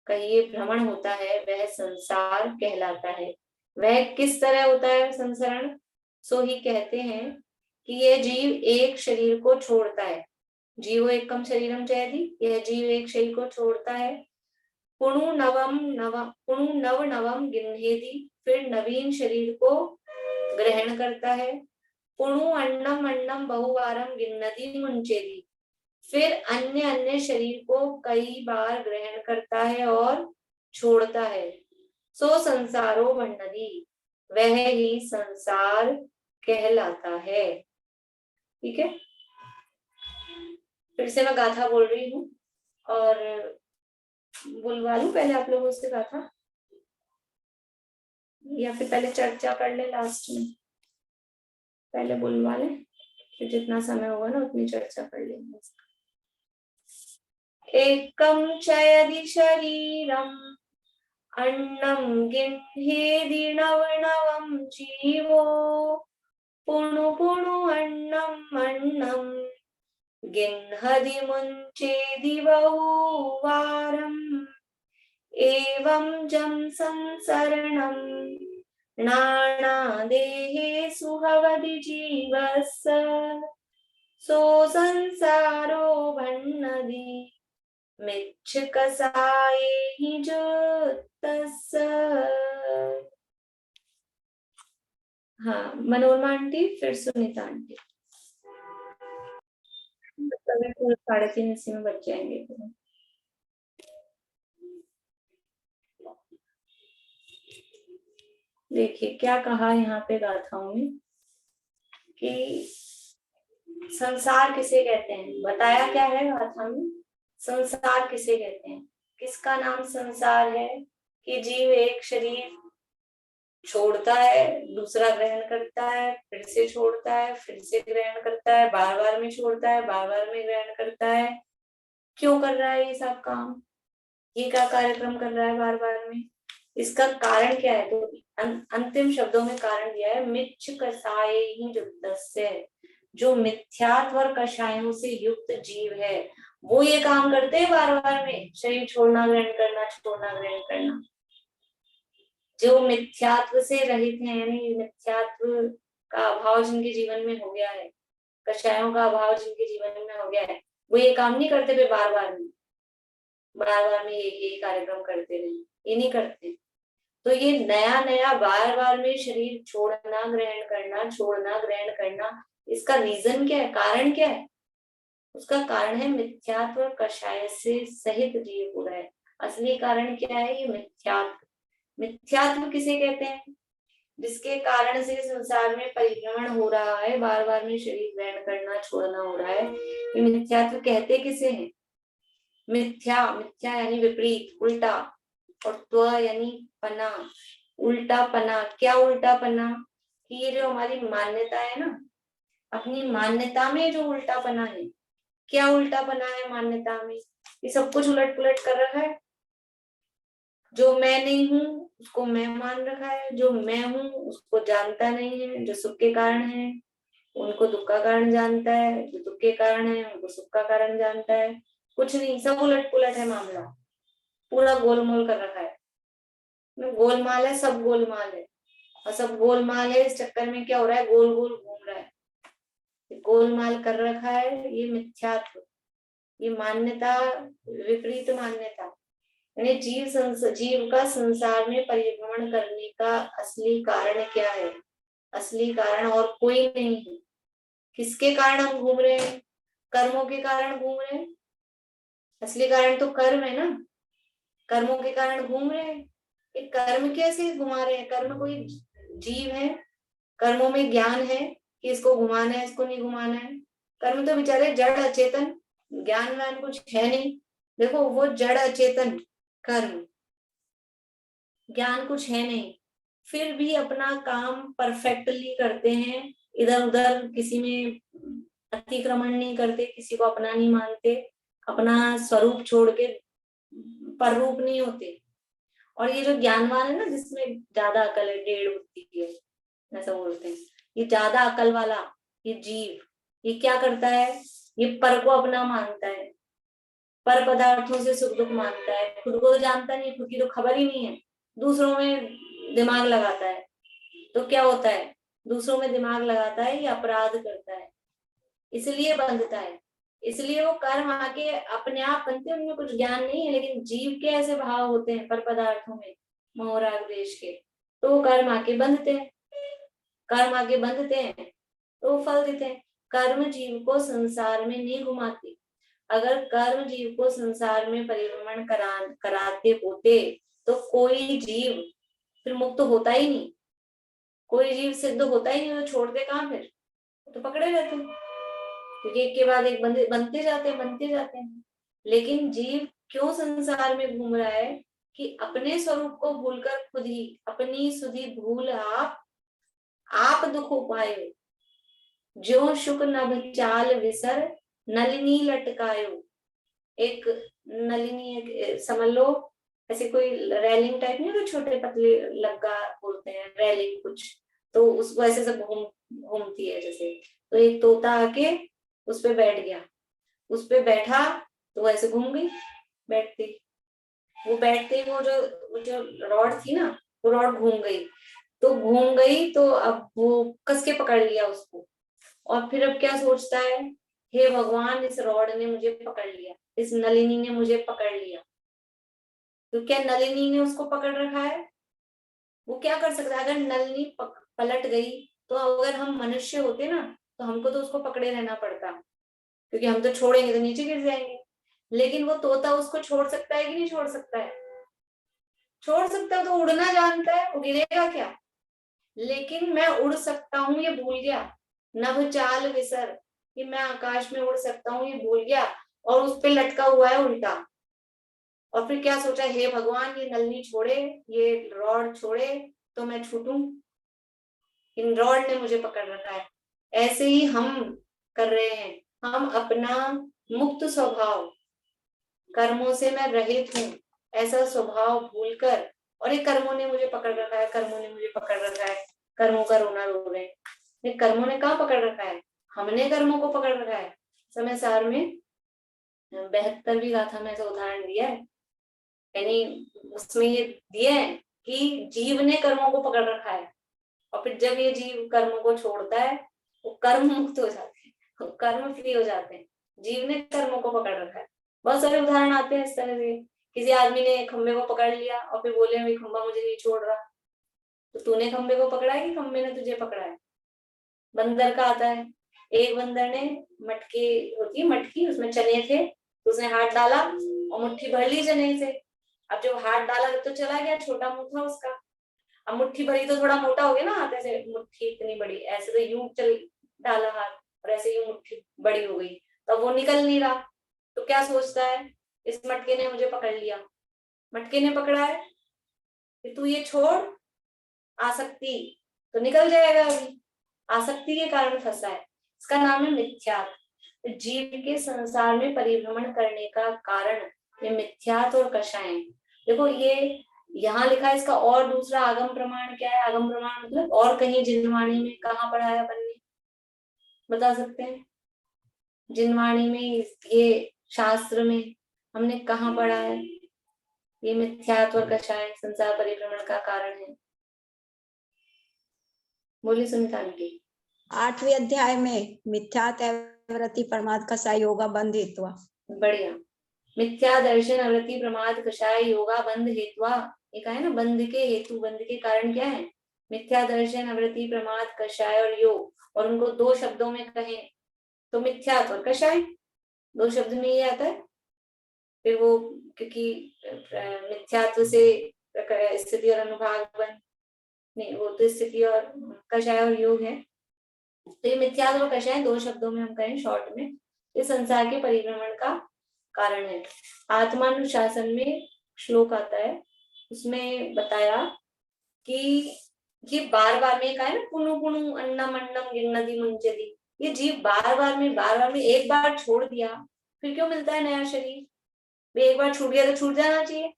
कहिए भ्रमण होता है, वह संसार कहलाता है। वह किस तरह होता है संसरण, सो ही कहते हैं कि यह जीव एक शरीर को छोड़ता है, जीवो एकम शरीरम चयति, यह जीव एक शरीर को छोड़ता है, पुणु नव नवम गिन्हेति, फिर नवीन शरीर को ग्रहण करता है, पुणु अन्नम अन्नम बहुवारम गिन्नति मुंचेति, फिर अन्य अन्य शरीर को कई बार ग्रहण करता है और छोड़ता है, सो संसारो भण्णति, वह ही संसार कहलाता है। ठीक है, फिर से मैं गाथा बोल रही हूँ, और बुलवा लूं पहले आप लोगों से गाथा, या फिर पहले चर्चा कर ले लास्ट में, पहले बुलवा ले, फिर जितना समय होगा ना उतनी चर्चा कर लेंगे। एकम चयदि शरीरम अन्नम गिन्हेदि नव नवम जीवो, पुणु पुणु अन्नम अन्नम गिन्हदि मुंचेदि बहुवारम, एवं जम संसरणम नाना देहेषु भवति जीवस्य, सो संसारो भण्णति मिच्छ कसाय हि जुत्तस्य। हाँ, मनोरमा आंटी, फिर सुनीता आंटी, 3:30 इसी में बच जाएंगे। देखिए क्या कहा यहाँ पे गाथाओं में कि संसार किसे कहते हैं, बताया क्या है गाथा में, संसार किसे कहते हैं, किसका नाम संसार है, कि जीव एक शरीर छोड़ता है, दूसरा ग्रहण करता है, फिर से छोड़ता है, फिर से ग्रहण करता है, बार बार में छोड़ता है, बार बार में ग्रहण करता है। क्यों कर रहा है ये सब काम? ये क्या कार्यक्रम कर रहा है बार बार में? इसका कारण क्या है? तो अंतिम शब्दों में कारण दिया है, मिच्छ कसाय ही युक्तस्य, जो मिथ्यात्व और कषायों से युक्त जीव है वो ये काम करते हैं बार बार में, शरीर छोड़ना ग्रहण करना, छोड़ना ग्रहण करना। जो मिथ्यात्व से रहित है, यानी मिथ्यात्व का अभाव जिनके जीवन में हो गया है, कषायों का अभाव जिनके जीवन में हो गया है, वो ये काम नहीं करते थे बार बार में ये कार्यक्रम करते रहे, ये नहीं करते। तो ये नया नया बार बार में शरीर छोड़ना ग्रहण करना, छोड़ना ग्रहण करना, इसका रीजन क्या है, कारण क्या है? उसका कारण है मिथ्यात्व और कषाय से सहित जीव हो रहा है। असली कारण क्या है? ये मिथ्यात्व। मिथ्यात्व किसे कहते हैं? जिसके कारण से संसार में परिभ्रमण हो रहा है, बार बार में शरीर ग्रहण करना छोड़ना हो रहा है, ये मिथ्यात्व कहते किसे हैं? मिथ्या, मिथ्या यानी विपरीत, उल्टा, और त्व यानी पना, उल्टा पना। क्या उल्टा पना? कि ये जो हमारी मान्यता है ना, अपनी मान्यता में जो उल्टा पना है, क्या उल्टा पना है मान्यता में? ये सब कुछ उलट पुलट कर रखा है। जो मैं नहीं हूँ उसको मैं मान रखा है, जो मैं हूँ उसको जानता नहीं है। जो सुख के कारण है उनको दुख का कारण जानता है, जो दुख के कारण है उनको सुख का कारण जानता है। कुछ नहीं, सब उलट पुलट है मामला, पूरा गोलमोल कर रखा है। गोलमाल है, सब गोलमाल है, और सब गोलमाल है। इस चक्कर में क्या हो रहा है? गोल गोल घूम रहा है, गोलमाल कर रखा है। ये मिथ्यात्व, ये मान्यता, विपरीत मान्यता। यानी जीव का संसार में परिभ्रमण करने का असली कारण क्या है? असली कारण और कोई नहीं है। किसके कारण हम घूम रहे हैं? कर्मों के कारण घूम रहे हैं। असली कारण तो कर्म है ना, कर्मों के कारण घूम रहे हैं। ये कर्म कैसे घुमा रहे हैं? कर्म कोई जीव है? कर्मों में ज्ञान है कि इसको घुमाना है, इसको नहीं घुमाना है? कर्म तो बेचारे जड़ अचेतन, ज्ञान व्यान कुछ है नहीं। देखो वो जड़ अचेतन कर्म, ज्ञान कुछ है नहीं, फिर भी अपना काम परफेक्टली करते हैं। इधर उधर किसी में अतिक्रमण नहीं करते, किसी को अपना नहीं मानते, अपना स्वरूप छोड़ के पर रूप नहीं होते। और ये जो ज्ञानवान है ना, जिसमें ज्यादा अकल है, 1.5 बुद्धि है, ऐसा बोलते हैं, ये ज्यादा अकल वाला ये जीव, ये क्या करता है? ये पर को अपना मानता है, पर पदार्थों से सुख दुख मानता है। खुद को तो जानता नहीं, खुद की तो खबर ही नहीं है, दूसरों में दिमाग लगाता है। तो क्या होता है? दूसरों में दिमाग लगाता है, ये अपराध करता है, इसलिए बंधता है। इसलिए वो कर्म आके अपने आप बनते हैं, उनमें कुछ ज्ञान नहीं है। लेकिन जीव के ऐसे भाव होते हैं पर पदार्थों में, मोह राग द्वेष के, तो वो कर्म आके बंधते हैं, कर्म आगे बंधते हैं तो वो फल देते हैं। कर्म जीव को संसार में नहीं घुमाते। अगर कर्म जीव को संसार में परिभ्रमण कराते होते तो कोई जीव फिर मुक्त होता ही नहीं, कोई जीव सिद्ध होता ही नहीं। तो छोड़ते कहाँ फिर? तो पकड़े रहते हैं, क्योंकि एक के बाद एक बनते जाते हैं। लेकिन जीव क्यों संसार में घूम रहा है? कि अपने स्वरूप को भूलकर खुद ही अपनी सुधि भूल आप दुख उपायो, जो शुक नभ चाल विसर नलिनी लटकायो। एक नलिनी, एक समझ लो ऐसे कोई रेलिंग टाइप नहीं, तो छोटे पतले लग्गा बोलते हैं, रेलिंग कुछ, तो उसको ऐसे सब घूमती है जैसे। तो एक तोता आके उस पे बैठ गया, उस पे बैठा तो ऐसे घूम गई बैठते, वो बैठते वो जो रॉड थी ना, वो रॉड घूम गई। तो घूम गई तो अब वो कस के पकड़ लिया उसको, और फिर अब क्या सोचता है? हे भगवान, इस रॉड ने मुझे पकड़ लिया, इस नलिनी ने मुझे पकड़ लिया। तो क्या नलिनी ने उसको पकड़ रखा है? वो क्या कर सकता है? अगर नलिनी पलट गई तो अगर हम मनुष्य होते ना, तो हमको तो उसको पकड़े रहना पड़ता, क्योंकि हम तो छोड़ेंगे तो नीचे गिर जाएंगे। लेकिन वो तोता उसको छोड़ सकता है कि नहीं छोड़ सकता है? छोड़ सकता है, तो उड़ना जानता है, वो गिरेगा क्या? लेकिन मैं उड़ सकता हूँ ये भूल गया, नभ चाल विसर, कि मैं आकाश में उड़ सकता हूँ ये भूल गया, और उस पे लटका हुआ है उल्टा। और फिर क्या सोचा? हे भगवान, ये नलनी छोड़े, ये रॉड छोड़े, तो मैं छूटूं? इन रॉड ने मुझे पकड़ रखा है। ऐसे ही हम कर रहे हैं, हम अपना मुक्त स्वभाव, कर्मों से मैं रहित हूँ, ऐसा स्वभाव भूलकर, और ये कर्मों ने मुझे पकड़ रखा है, कर्मों ने मुझे पकड़ रखा है, कर्मों का रोना रो रहे हैं। ये कर्मों ने कहाँ पकड़ रखा है? हमने कर्मों को पकड़ रखा है। समय सार में 72वीं गाथा में ऐसा उदाहरण दिया है, यानी उसमें ये दिए हैं कि जीव ने कर्मों को पकड़ रखा है, और फिर जब ये जीव कर्मों को छोड़ता है वो कर्म मुक्त हो जाते हैं, कर्म फ्री हो जाते हैं। जीव ने कर्मों को पकड़ रखा है। बहुत सारे उदाहरण आते हैं इस तरह से। किसी आदमी ने खंबे को पकड़ लिया और फिर बोले भाई खंबा मुझे नहीं छोड़ रहा, तो तूने खंबे को पकड़ा है कि खंबे ने तुझे पकड़ा है? बंदर का आता है, एक बंदर ने मटकी होती है, मटकी, उसमें चने थे, तो उसने हाथ डाला और मुट्ठी भर ली चने से। अब जब हाथ डाला तो चला गया, छोटा मुंह था उसका। अब मुट्ठी भरी तो थोड़ा मोटा हो गया ना हाथ, ऐसे मुट्ठी इतनी बड़ी, ऐसे तो यूं चल डाला हाथ और ऐसे यूं मुट्ठी बड़ी हो गई, तो वो निकल नहीं रहा। तो क्या सोचता है, इस मटके ने मुझे पकड़ लिया, मटके ने पकड़ा है कि तू ये छोड़, आसक्ति, तो निकल जाएगा अभी। आसक्ति के कारण फंसा है, इसका नाम है मिथ्यात्व। तो जीव के संसार में परिभ्रमण करने का कारण ये मिथ्यात्व और कषाय। देखो ये यहाँ लिखा है, इसका और दूसरा आगम प्रमाण क्या है? आगम प्रमाण मतलब और कहीं जिनवाणी में कहाँ पढ़ा है अपन ने, बता सकते हैं? जिनवाणी में, ये शास्त्र में हमने कहाँ पढ़ा है ये मिथ्यात्व और कषाय संसार परिभ्रमण का कारण है? बोली सुनीता आंटी। 8वें अध्याय में मिथ्यात्वृत्ति प्रमाद कषाय योगा बंध हेतु। बढ़िया। मिथ्या दर्शन अवृत्ति प्रमाद कषाय योगा बंध हेतुआ, ये कहा है ना, बंध के हेतु, बंध के कारण क्या है? मिथ्या दर्शन अवृत्ति प्रमाद कषाय और योग, और उनको दो शब्दों में कहें तो मिथ्यात्व और कषाय, दो शब्द में ये आता है। फिर वो क्योंकि मिथ्यात्व से स्थिति और अनुभाग बन, नहीं वो तो स्थिति और कषाय और योग है, तो ये मिथ्यात्व और कषाय दो शब्दों में हम कहें शॉर्ट में, ये संसार के परिभ्रमण का कारण है। आत्मानुशासन में श्लोक आता है, उसमें बताया कि ये बार बार में कहा है ना, पुनु पुनु अन्नम अन्नम गिन्नति मुंचति, ये जीव बार बार में एक बार छोड़ दिया फिर क्यों मिलता है नया शरीर? भी एक बार छूट गया तो छूट जाना चाहिए,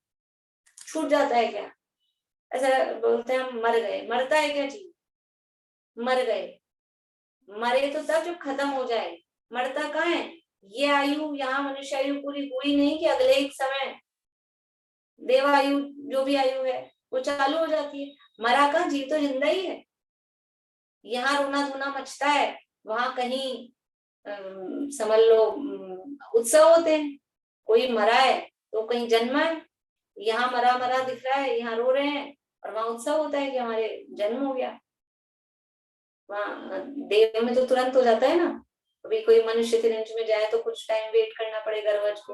छूट जाता है क्या? ऐसा बोलते हैं हम मर गए, मरता है क्या जीव? मर गए, मरे तो तब जब खत्म हो जाए, मरता कहाँ है? ये आयु, यहाँ मनुष्य आयु पूरी हुई नहीं कि अगले एक समय देवायु जो भी आयु है वो चालू हो जाती है। मरा कहाँ, जीव तो जिंदा ही है। यहाँ रोना धोना मचता है, वहां कहीं समझ लो उत्सव होते हैं, कोई मरा है तो कहीं जन्मा है, यहाँ मरा मरा दिख रहा है, यहाँ रो रहे हैं, और वहां उत्सव होता है कि हमारे जन्म हो गया। वहां देव में तो तुरंत हो जाता है ना, अभी कोई मनुष्य तिरंज में जाए तो कुछ टाइम वेट करना पड़ेगा गर्भज को,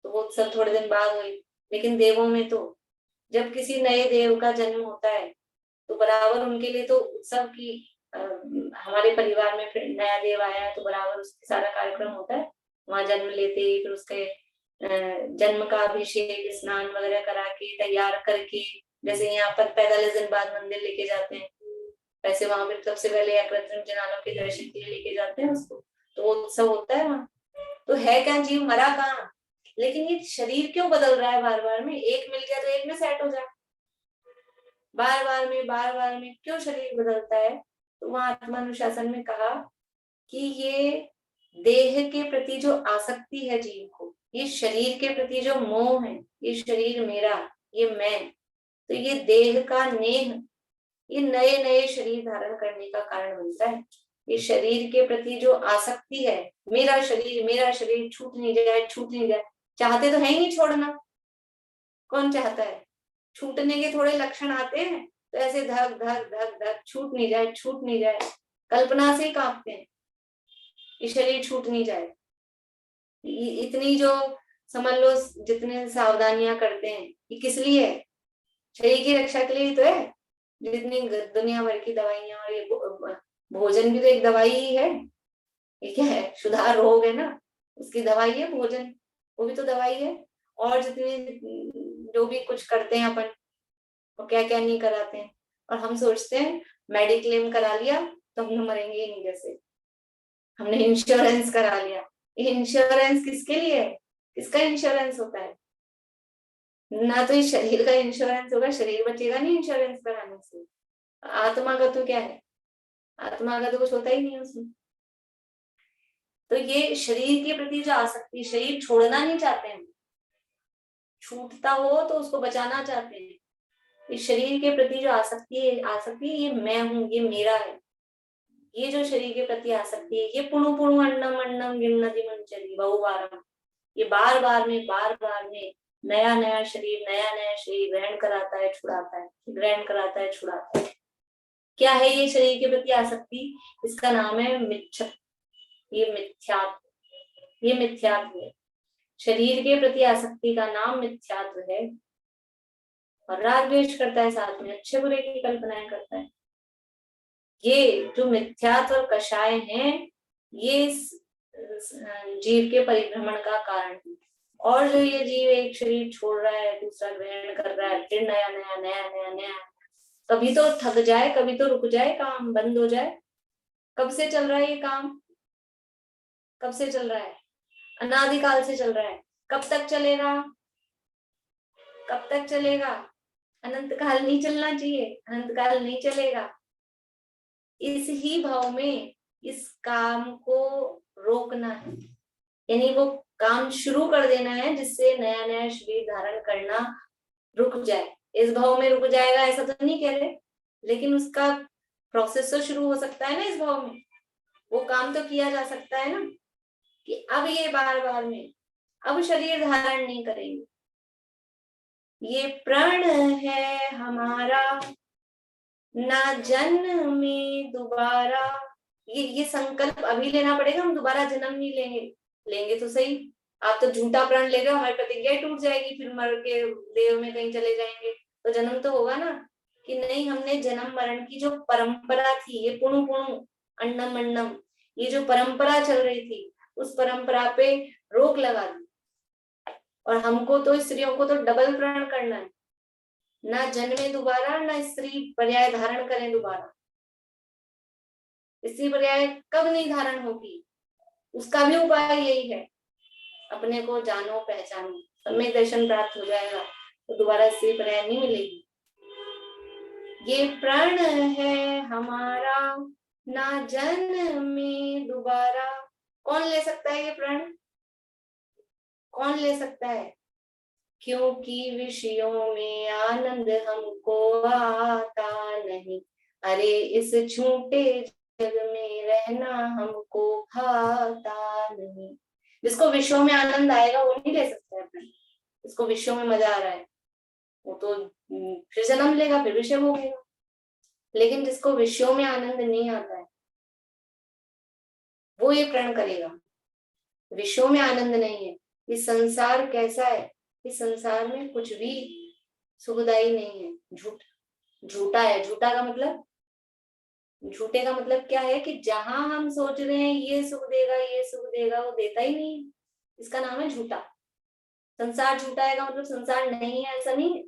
तो वो उत्सव थोड़े दिन बाद हुई। लेकिन देवों में तो जब किसी नए देव का जन्म होता है तो बराबर उनके लिए तो उत्सव की, हमारे परिवार में फिर नया देव आया है तो बराबर उसके सारा कार्यक्रम होता है। वहां जन्म लेते ही फिर उसके जन्म का अभिषेक स्नान वगैरह करा के तैयार करके, जैसे यहाँ पर 45 दिन बाद मंदिर लेके जाते हैं, वैसे वहां पे सबसे पहले कृत्रिम जनानों के दर्शन के लिए लेके जाते हैं उसको, तो वो उत्सव होता है वहां। तो है क्या, जीव मरा कहाँ? लेकिन ये शरीर क्यों बदल रहा है बार बार में? एक मिल गया तो एक में सेट हो जाए, बार बार में क्यों शरीर बदलता है? तो वहां आत्मानुशासन में कहा कि ये देह के प्रति जो आसक्ति है जीव को, ये शरीर के प्रति जो मोह है, ये शरीर मेरा, ये मैं, तो ये देह का नेह, ये नए नए शरीर धारण करने का कारण बनता है। ये शरीर के प्रति जो आसक्ति है, मेरा शरीर छूट नहीं जाए, चाहते तो है ही नहीं छोड़ना, कौन चाहता है? छूटने के थोड़े लक्षण आते हैं तो ऐसे धक धक धक धक छूट नहीं जाए, कल्पना से ही कांपते हैं कि शरीर छूट नहीं जाए। इतनी जो समझ लो जितने सावधानियां करते हैं, ये किस लिए है? शरीर की रक्षा के लिए तो है। जितनी दुनिया भर की दवाइयां, और ये भोजन भी तो एक दवाई ही है। ये क्या है? सुधार रोग है ना, उसकी दवाई है भोजन, वो भी तो दवाई है। और जितने जो भी कुछ करते हैं अपन, वो क्या क्या नहीं कराते हैं। और हम सोचते हैं मेडिक्लेम करा लिया तो हम मरेंगे ही नहीं, जैसे हमने इंश्योरेंस करा लिया। इंश्योरेंस किसके लिए है? किसका इंश्योरेंस होता है? ना तो इस शरीर का इंश्योरेंस होगा, शरीर बचेगा नहीं इंश्योरेंस कराने से। आत्मा का तो क्या है, आत्मा का तो कुछ होता ही नहीं है उसमें। तो ये शरीर के प्रति जो आसक्ति, शरीर छोड़ना नहीं चाहते हैं, छूटता हो तो उसको बचाना चाहते हैं। इस शरीर के प्रति जो आसक्ति है, आसक्ति ये मैं हूँ, ये मेरा है, ये जो शरीर के प्रति आसक्ति है, ये पुणु पुणु अन्नम अन्नम गिन्नति मंचरी बहुवारम, ये बार बार में नया नया शरीर ग्रहण कराता है छुड़ाता है, ग्रहण कराता है छुड़ाता है। क्या है ये शरीर के प्रति आसक्ति? इसका नाम है मिथ्या, ये मिथ्यात्व, ये मिथ्यात्व है। शरीर के प्रति आसक्ति का नाम मिथ्यात्व है। और राग द्वेष करता है, साथ में अच्छे बुरे की कल्पनाएं करता है। ये जो मिथ्यात्व और कषाय हैं, ये जीव के परिभ्रमण का कारण है। और जो ये जीव एक शरीर छोड़ रहा है, दूसरा ग्रहण कर रहा है, फिर नया नया नया नया नया, कभी तो थक जाए, कभी तो रुक जाए, काम बंद हो जाए। कब से चल रहा है ये काम? कब से चल रहा है? अनादिकाल से चल रहा है। कब तक चलेगा? कब तक चलेगा? अनंत काल नहीं चलना चाहिए, अनंत काल नहीं चलेगा। इस ही भाव में इस काम को रोकना है, यानी वो काम शुरू कर देना है जिससे नया नया शरीर धारण करना रुक जाए। इस भाव में रुक जाएगा ऐसा तो नहीं कह रहे, लेकिन उसका प्रोसेस तो शुरू हो सकता है ना इस भाव में। वो काम तो किया जा सकता है ना कि अब ये बार बार में अब शरीर धारण नहीं करेंगे। ये प्रण है हमारा ना जन्म में दोबारा, ये संकल्प अभी लेना पड़ेगा। हम दोबारा जन्म नहीं लेंगे, लेंगे तो सही। आप तो झूठा प्रण ले रहे हो, हमारी प्रतिज्ञा टूट जाएगी, फिर मर के देव में कहीं चले जाएंगे। तो जन्म तो होगा ना कि नहीं। हमने जन्म मरण की जो परंपरा थी, ये पुणु पुणु अन्नम अन्नम, ये जो परंपरा चल रही थी, उस परंपरा पे रोक लगा दी। और हमको तो स्त्रियों को तो डबल प्रण करना है, ना जन्मे दोबारा, ना स्त्री पर्याय धारण करें दोबारा। स्त्री पर्याय कब नहीं धारण होगी, उसका भी उपाय यही है, अपने को जानो पहचानो, सम्यक दर्शन प्राप्त हो जाएगा तो दोबारा स्त्री पर्याय नहीं मिलेगी। ये प्रण है हमारा ना जन्मे दोबारा। कौन ले सकता है ये प्रण? कौन ले सकता है? क्योंकि विषयों में आनंद हमको आता नहीं, अरे इस झूठे जग में रहना हमको भाता नहीं। जिसको विषयों में आनंद आएगा वो नहीं ले सकता है प्रण। जिसको विषयों में मजा आ रहा है वो तो फिर जन्म लेगा, फिर विषय भोगेगा। लेकिन जिसको विषयों में आनंद नहीं आता है वो ये प्रण करेगा। विषयों में आनंद नहीं है। ये संसार कैसा है? इस संसार में कुछ भी सुखदायी नहीं है, झूठा है। झूठा का मतलब, झूठे का मतलब क्या है कि जहां हम सोच रहे हैं ये सुख देगा, ये सुख देगा, वो देता ही नहीं। इसका नाम है झूठा। संसार झूठा है का मतलब संसार नहीं है ऐसा नहीं है।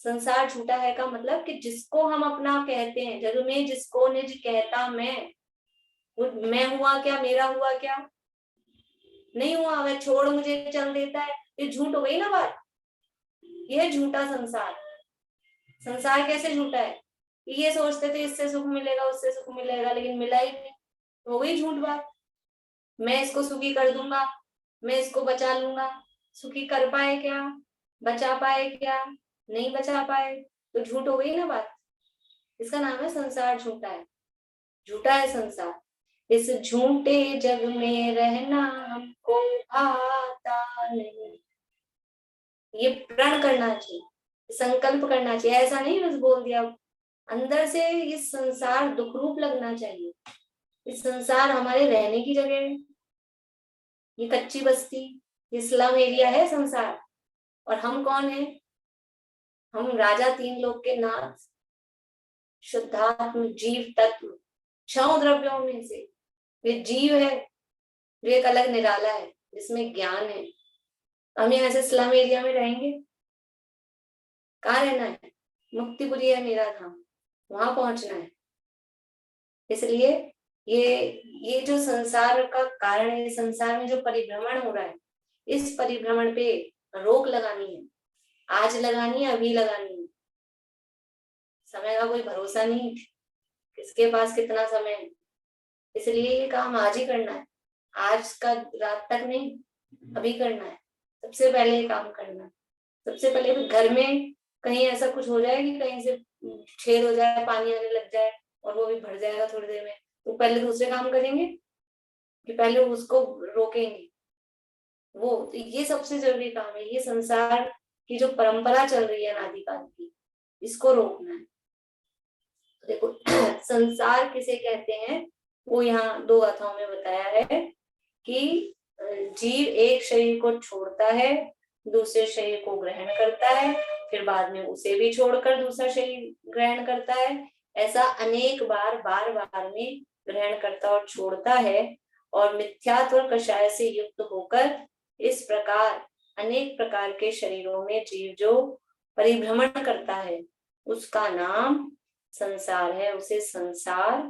संसार झूठा है का मतलब कि जिसको हम अपना कहते हैं, जग में जिसको निज कहता मैं, वो मैं हुआ क्या, मेरा हुआ क्या? नहीं हुआ। वह छोड़ मुझे चल देता है, ये झूठ हो गई ना बात। यह झूठा संसार। संसार कैसे झूठा है? ये सोचते थे इससे सुख मिलेगा, उससे सुख मिलेगा, लेकिन मिला ही नहीं, हो गई झूठ बात। मैं इसको सुखी कर दूंगा, मैं इसको बचा लूंगा। सुखी कर पाए क्या? बचा पाए क्या? नहीं बचा पाए, तो झूठ हो गई ना बात। इसका नाम है संसार झूठा है। झूठा है संसार। इस झूठे जग में रहना हमको भाता नहीं। ये प्रण करना चाहिए, संकल्प करना चाहिए। ऐसा नहीं बस बोल दिया, अंदर से ये संसार दुख रूप लगना चाहिए। इस संसार हमारे रहने की जगह है, ये कच्ची बस्ती, ये स्लम एरिया है संसार। और हम कौन है? हम राजा तीन लोक के नाथ, शुद्धात्म जीव तत्व, 6 द्रव्यों में से ये जीव है, जो एक अलग निराला है जिसमें ज्ञान है। हम यहाँ से स्लम एरिया में रहेंगे? कहाँ रहना है? मुक्तिपुरी है मेरा धाम। वहां पहुंचना है। इसलिए ये जो संसार का कारण है, संसार में जो परिभ्रमण हो रहा है, इस परिभ्रमण पे रोक लगानी है। आज लगानी है, अभी लगानी है। समय का कोई भरोसा नहीं, किसके पास कितना समय है। इसलिए ये काम आज ही करना है, आज का रात तक नहीं, अभी करना है। सबसे पहले ये काम करना है। सबसे पहले भी घर में कहीं ऐसा कुछ हो जाए कि कहीं से छेद हो जाए, पानी आने लग जाए और वो भी भर जाएगा थोड़ी देर में, तो पहले दूसरे काम करेंगे कि पहले उसको रोकेंगे। वो तो ये सबसे जरूरी काम है। ये संसार की जो परंपरा चल रही है अनादिकाल की, इसको रोकना है। देखो संसार किसे कहते हैं, वो यहाँ 2 गाथाओं में बताया है कि जीव एक शरीर को छोड़ता है, दूसरे शरीर को ग्रहण करता है, फिर बाद में उसे भी छोड़कर दूसरा शरीर ग्रहण करता है। ऐसा अनेक बार बार बार में ग्रहण करता और छोड़ता है, और मिथ्यात्व और कषाय से युक्त होकर इस प्रकार अनेक प्रकार के शरीरों में जीव जो परिभ्रमण करता है, उसका नाम संसार है, उसे संसार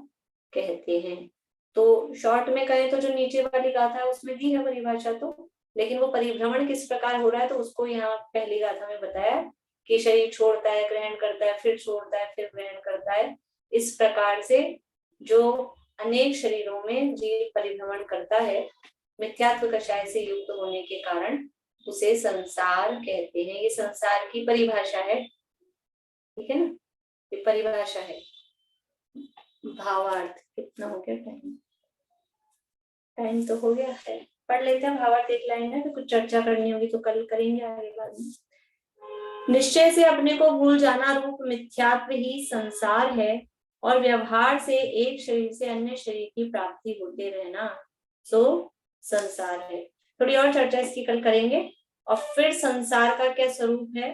कहते हैं। तो शॉर्ट में कहें तो जो नीचे वाली गाथा है उसमें दी है परिभाषा तो, लेकिन वो परिभ्रमण किस प्रकार हो रहा है तो उसको यहाँ पहली गाथा में बताया कि शरीर छोड़ता है, ग्रहण करता है, फिर छोड़ता है, फिर ग्रहण करता है। इस प्रकार से जो अनेक शरीरों में जीव परिभ्रमण करता है, मिथ्यात्व कषाय से युक्त होने के कारण उसे संसार कहते हैं। ये संसार की परिभाषा है, ठीक है ना, ये परिभाषा है। भावार्थ कितना हो गया टाइम? टाइम तो हो गया है, पढ़ लेते हैं भावार्थ एक लाइन है, तो कुछ चर्चा करनी होगी तो कल करेंगे आगे बाद में। निश्चय से अपने को भूल जाना रूप मिथ्यात्व ही संसार है, और व्यवहार से एक शरीर से अन्य शरीर की प्राप्ति होते रहना सो संसार है। थोड़ी और चर्चा इसकी कल करेंगे, और फिर संसार का क्या स्वरूप है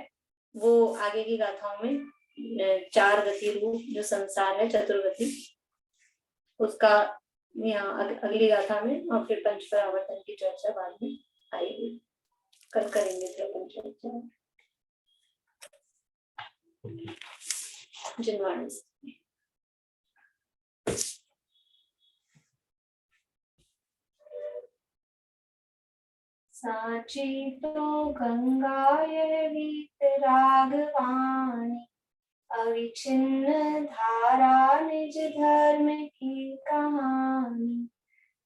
वो आगे की गाथाओं में 4 गति रूप जो संसार है, चतुर्गति, उसका यहाँ अगली गाथा में, और फिर पंच परावर्तन की चर्चा बाद में आएगी। कल करेंगे फिर अपन चर्चा जिनवाणी से। साची तो गंगा यह रीत रागवाणी, अविच्छिन्न धारा निज धर्म की कहानी।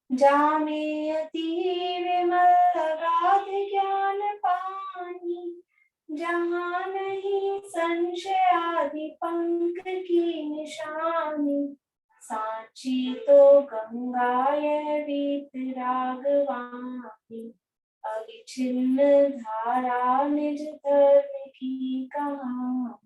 जामे अति विमल अगाध ज्ञान पानी, जहाँ नहीं संशय आदि पंख की निशानी। साची तो गंगा यह रीत रागवाणी, अविच्छिन्न धारा निज धर्म की कहानी।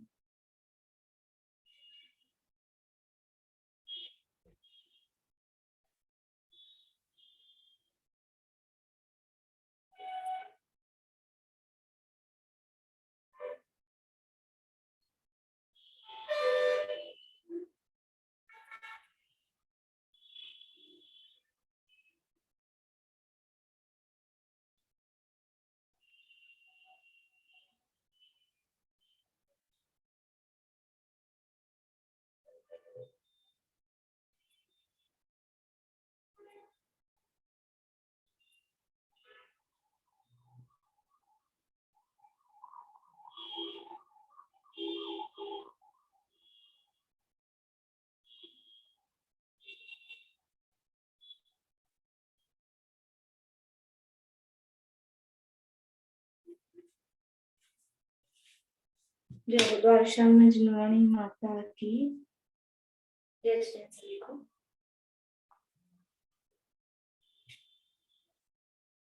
जय द्वारका में जिनवाणी माता की जय। श्री को